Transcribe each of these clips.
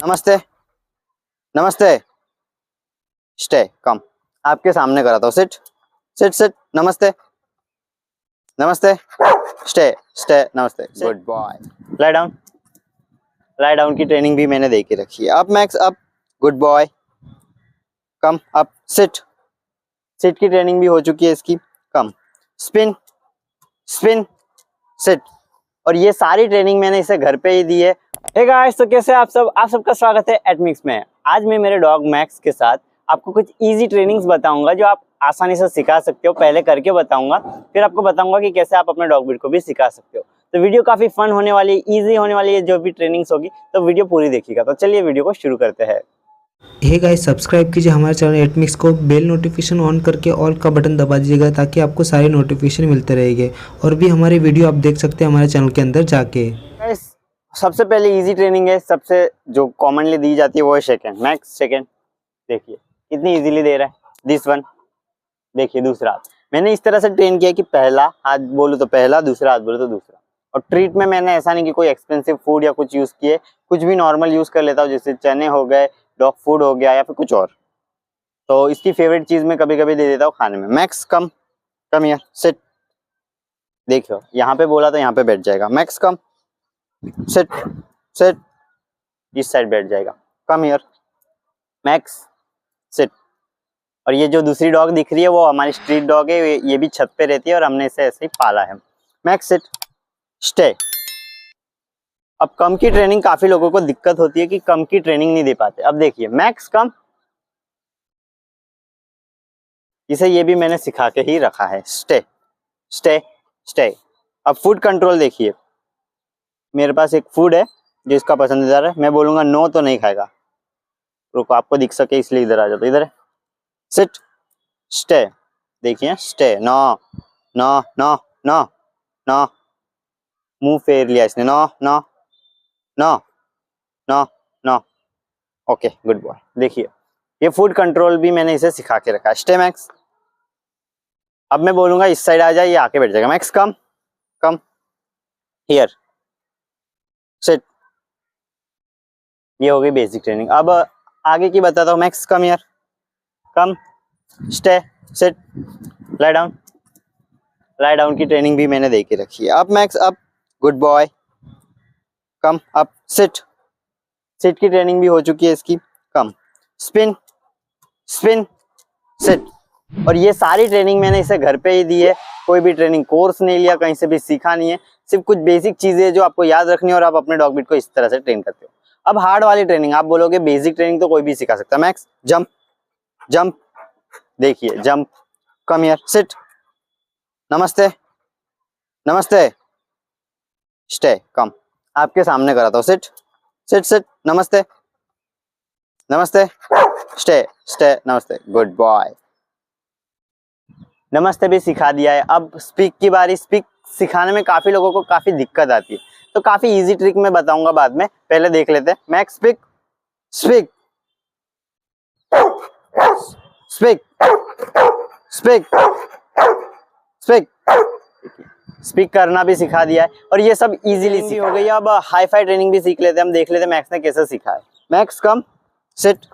नमस्ते नमस्ते। Stay come. आपके सामने करा था। Sit sit sit. नमस्ते नमस्ते। Stay stay. नमस्ते। Good boy. Lie down. Lie down की ट्रेनिंग भी मैंने दे के रखी है। Up Max up. Good boy. Come up. Sit sit की ट्रेनिंग भी हो चुकी है इसकी। कम। Spin spin. सिट। और ये सारी ट्रेनिंग मैंने इसे घर पे ही दी है। हे गाइस, तो कैसे आप सबका स्वागत है एटमिक्स में। आज मैं मेरे डॉग मैक्स के साथ आपको कुछ इजी ट्रेनिंग्स बताऊंगा जो आप आसानी से सिखा सकते हो। पहले करके बताऊंगा, फिर आपको बताऊंगा कि कैसे आप अपने डॉग ब्रीड को भी सिखा सकते हो। तो वीडियो काफी फन होने वाली है, इजी होने वाली है जो भी ट्रेनिंग्स होगी, तो वीडियो पूरी देखिएगा। तो चलिए वीडियो को शुरू करते हैं। हे गाइस, सब्सक्राइब कीजिए हमारे चैनल एटमिक्स को, बेल नोटिफिकेशन ऑन करके ऑल का बटन दबा दीजिएगा ताकि आपको सारे नोटिफिकेशन मिलते रहेंगे और भी हमारे वीडियो आप देख सकते हैं हमारे चैनल के अंदर जाके। गाइस, सबसे पहले इजी ट्रेनिंग है, सबसे जो कॉमनली दी जाती है वो है सेकंड। Max second. देखिए कितनी इजीली दे रहा है। This one. देखिए दूसरा। मैंने इस तरह से ट्रेन किया कि पहला हाथ बोलो तो पहला, दूसरा हाथ बोलो तो दूसरा। और ट्रीट में मैंने ऐसा नहीं कि कोई एक्सपेंसिव फूड या कुछ यूज किए, कुछ भी नॉर्मल यूज कर लेता हूँ, जैसे चने हो गए, डॉग फूड हो गया या फिर कुछ और। तो इसकी फेवरेट चीज मैं कभी कभी दे देता हूँ खाने में। Max come. Come here. Sit. देखो यहाँ पे बोला तो यहाँ पे बैठ जाएगा। Max come. Sit sit. इस साइड बैठ जाएगा। Come here. मैक्स। सिट। और ये जो दूसरी डॉग दिख रही है वो हमारी स्ट्रीट डॉग है। ये भी छत पे रहती है और हमने इसे ऐसे ही पाला है। मैक्स। सिट। स्टे। अब कम की ट्रेनिंग काफी लोगों को दिक्कत होती है कि कम की ट्रेनिंग नहीं दे पाते। अब देखिए मैक्स कम। इसे ये भी मैंने सिखा के ही रखा है। Stay stay stay. अब फूड कंट्रोल देखिए। मेरे पास एक फूड है जो इसका पसंदीदा है। मैं बोलूंगा नो तो नहीं खाएगा। रुको आपको दिख सके इसलिए इधर आ जाता। इधर है। Sit stay. देखिए stay. No no no no no. मुंह फेर लिया इसने। No no no no no. Okay good boy. देखिए ये फूड कंट्रोल भी मैंने इसे सिखा के रखा है। Stay max. अब मैं बोलूंगा इस साइड आ जाए, ये आके बैठ जाएगा। Max come. Come here. Sit. ये हो गई बेसिक ट्रेनिंग। अब आगे की बताता हूँ। Max come here. Come. Stay. Sit. Lie down. Lie down की ट्रेनिंग भी मैंने दे के रखी है। Up Max up. Good boy. Come up. Sit sit की ट्रेनिंग भी हो चुकी है इसकी। कम। Spin spin. सिट। और ये सारी ट्रेनिंग मैंने इसे घर पे ही दी है। कोई भी ट्रेनिंग कोर्स नहीं लिया, कहीं से भी सीखा नहीं है। सिर्फ कुछ बेसिक चीजें जो आपको याद रखनी है और आप अपने डॉग ब्रीड को इस तरह से ट्रेन करते हो। अब हार्ड वाली ट्रेनिंग आप बोलोगे बेसिक ट्रेनिंग तो कोई भी सिखा सकता है। Max jump jump. देखिए जंप। Come here. सिट। नमस्ते नमस्ते। Stay come. आपके सामने करा था। Sit sit sit. नमस्ते नमस्ते। Stay stay. नमस्ते। Good boy. नमस्ते भी सिखा दिया है। अब स्पीक की बारी। स्पीक सिखाने में काफी लोगों को काफी दिक्कत आती है, तो काफी इजी ट्रिक मैं बताऊंगा बाद में। पहले देख लेते हैं। Max speak speak speak speak speak. Speak करना भी सिखा दिया है और ये सब इजीली हो गई। अब हाई फाई ट्रेनिंग भी सीख लेते हैं। हम देख लेते हैं मैक्स ने कैसे सीखा है। Max come. Sit.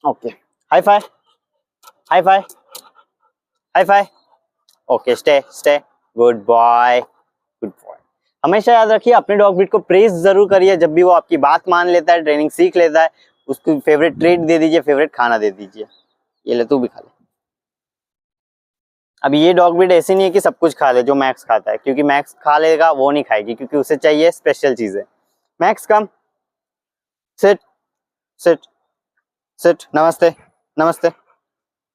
Okay. High five high five high five. Okay stay stay. Good boy good boy. हमेशा याद रखिए अपने डॉग ब्रीड को प्रेज जरूर करिए। जब भी वो आपकी बात मान लेता है, ट्रेनिंग सीख लेता है, उसको फेवरेट ट्रीट दे दीजिए, फेवरेट खाना दे दीजिए। ये ले तू भी खा ले। अब ये डॉग ब्रीड ऐसी नहीं है कि सब कुछ खा ले जो मैक्स खाता है, क्योंकि मैक्स खा लेगा वो नहीं खाएगी, क्योंकि उसे चाहिए स्पेशल चीजें। Max come. Sit sit sit. नमस्ते नमस्ते।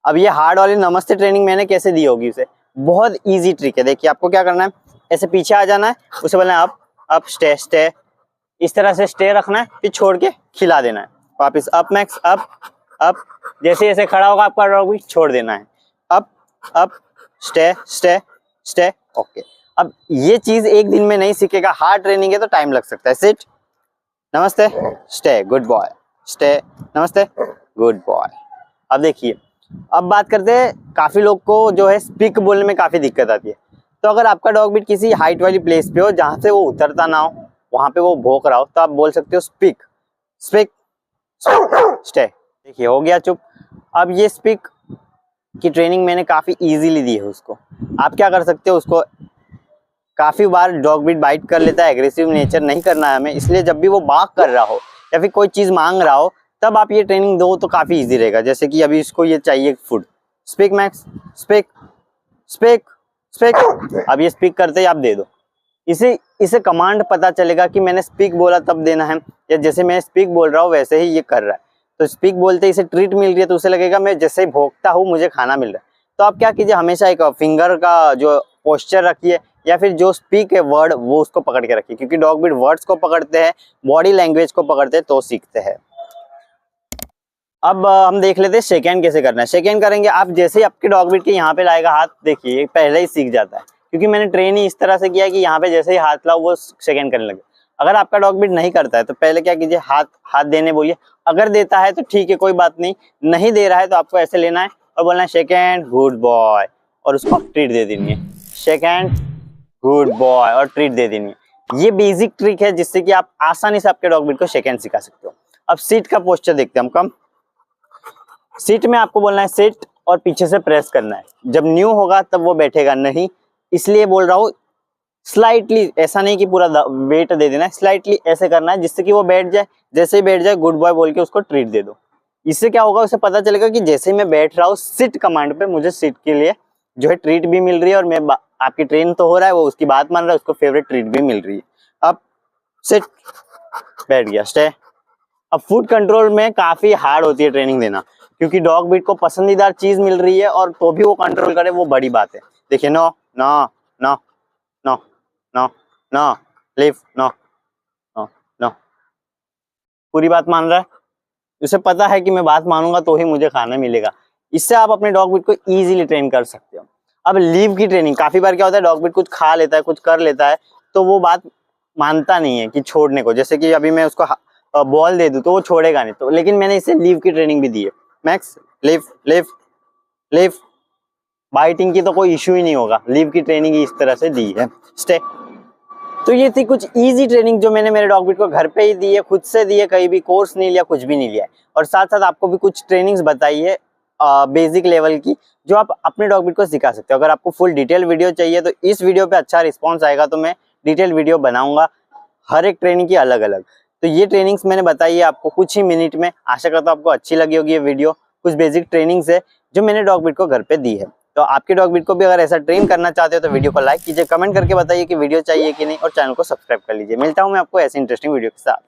अब ये हार्ड वाली नमस्ते ट्रेनिंग मैंने कैसे दी होगी उसे। बहुत इजी ट्रिक है। देखिए आपको क्या करना है, ऐसे पीछे आ जाना है, उसे बोलना है अप स्टे स्टे। इस तरह से स्टे रखना है, फिर छोड़ के खिला देना है वापिस। Up Max up up. जैसे जैसे खड़ा होगा आपका डॉग भी छोड़ देना है। Up stay stay stay. Okay. अब ये चीज एक दिन में नहीं सीखेगा, हार्ड ट्रेनिंग है तो टाइम लग सकता है। सिट नमस्ते स्टे गुड बॉय। स्टे नमस्ते गुड बॉय। अब देखिए, अब बात करते हैं, काफी लोग को जो है स्पीक बोलने में काफी दिक्कत आती है। तो अगर आपका डॉग बीट किसी हाइट वाली प्लेस पे हो जहां से वो उतरता ना हो, वहां पे वो भौंक रहा हो तो आप बोल सकते हो स्पीक, स्पीक, स्टे। देखिए हो गया चुप। अब ये स्पीक की ट्रेनिंग मैंने काफी इजीली दी है उसको। आप क्या कर सकते हो, उसको काफी बार डॉग बीट बाइट कर लेता है, एग्रेसिव नेचर नहीं करना है हमें, इसलिए जब भी वो बार्क कर रहा हो या फिर कोई चीज मांग रहा हो तब आप ये ट्रेनिंग दो तो काफी इजी रहेगा। जैसे कि अभी इसको ये चाहिए food, speak max, speak, speak, speak. अब ये स्पीक करते ही आप दे दो। इसे कमांड पता चलेगा कि मैंने स्पीक बोला तब देना है, या जैसे मैं स्पीक बोल रहा हूँ वैसे ही ये कर रहा है। तो स्पीक बोलते ही इसे ट्रीट मिल रही है तो उसे लगेगा मैं जैसे ही भोंकता हूँ मुझे खाना मिल रहा है। तो आप क्या कीजिए, हमेशा एक फिंगर का जो पोस्चर रखिए या फिर जो स्पीक है वर्ड वो उसको पकड़ के रखिए, क्योंकि डॉग बीट वर्ड्स को पकड़ते हैं, बॉडी लैंग्वेज को पकड़ते हैं तो सीखते हैं। अब हम देख लेते हैं शेक हैंड कैसे करना है। शेक हैंड करेंगे आप जैसे ही आपके डॉग बीट के यहाँ पे लाएगा हाथ, देखिए पहले ही सीख जाता है, क्योंकि मैंने ट्रेन ही इस तरह से किया कि यहाँ पे जैसे ही हाथ लाओ वो शेक हैंड करने लगे। अगर आपका डॉग बीट नहीं करता है तो पहले क्या कीजिए, हाथ देने बोलिए। अगर देता है तो ठीक है, कोई बात नहीं, नहीं दे रहा है तो आपको ऐसे लेना है और बोलना है शेक हैंड, गुड बॉय, और उसको ट्रीट दे देनी है। शेक हैंड, गुड बॉय, और ट्रीट दे देनी है। ये बेसिक ट्रिक है जिससे कि आप आसानी से आपके डॉग बीट को शेक हैंड सिखा सकते हो। अब सीट का पोस्चर देखते हैं हम। कम सीट में आपको बोलना है सिट और पीछे से प्रेस करना है। जब न्यू होगा तब वो बैठेगा नहीं, इसलिए बोल रहा हूँ स्लाइटली, ऐसा नहीं कि पूरा वेट दे देना है, स्लाइटली ऐसे करना है जिससे कि वो बैठ जाए। जैसे ही बैठ जाए गुड बॉय बोल के उसको ट्रीट दे दो। इससे क्या होगा, उसे पता चलेगा कि जैसे ही मैं बैठ रहा हूँ सिट कमांड पे मुझे सिट के लिए जो है ट्रीट भी मिल रही है, और मैं आपकी ट्रेन तो हो रहा है, वो उसकी बात मान रहा है, उसको फेवरेट ट्रीट भी मिल रही है। अब सिट, बैठ गया, स्टे। अब फूड कंट्रोल में काफी हार्ड होती है ट्रेनिंग देना, क्योंकि डॉग बीट को पसंदीदा चीज मिल रही है और तो भी वो कंट्रोल करे, वो बड़ी बात है। देखिए no no no no no no, leave, no no no, पूरी बात मान रहा है, उसे पता है कि मैं बात मानूंगा तो ही मुझे खाना मिलेगा। इससे आप अपने डॉग बीट को इजीली ट्रेन कर सकते हो। अब लीव की ट्रेनिंग, काफी बार क्या होता है डॉग बीट कुछ खा लेता है, कुछ कर लेता है तो वो बात मानता नहीं है कि छोड़ने को। जैसे कि अभी मैं उसको बॉल दे दूं तो वो छोड़ेगा नहीं, तो लेकिन मैंने इसे लीव की ट्रेनिंग भी दी है। Max, live, live, live, biting की तो कोई इश्यू ही नहीं होगा, लीव की ट्रेनिंग इस तरह से दी है। स्टे। तो ये थी कुछ इजी ट्रेनिंग जो मैंने मेरे डॉग बीट को घर पे ही दी है, खुद से दी है, कहीं भी कोर्स नहीं लिया, कुछ भी नहीं लिया है। और साथ साथ आपको भी कुछ ट्रेनिंग्स बताई है बेसिक लेवल की, जो आप अपने डॉग बीट को सिखा सकते हो। अगर आपको फुल डिटेल वीडियो चाहिए तो इस वीडियो पे अच्छा रिस्पॉन्स आएगा तो मैं डिटेल वीडियो बनाऊंगा, हर एक ट्रेनिंग की अलग अलग। तो ये ट्रेनिंग्स मैंने बताई है आपको कुछ ही मिनट में। आशा करता हूँ आपको अच्छी लगी होगी ये वीडियो। कुछ बेसिक ट्रेनिंग्स है जो मैंने डॉग बीट को घर पे दी है। तो आपके डॉग बीट को भी अगर ऐसा ट्रेन करना चाहते हो तो वीडियो को लाइक कीजिए, कमेंट करके बताइए कि वीडियो चाहिए कि नहीं, और चैनल को सब्सक्राइब कर लीजिए। मिलता हूँ मैं आपको ऐसी इंटरेस्टिंग वीडियो के साथ।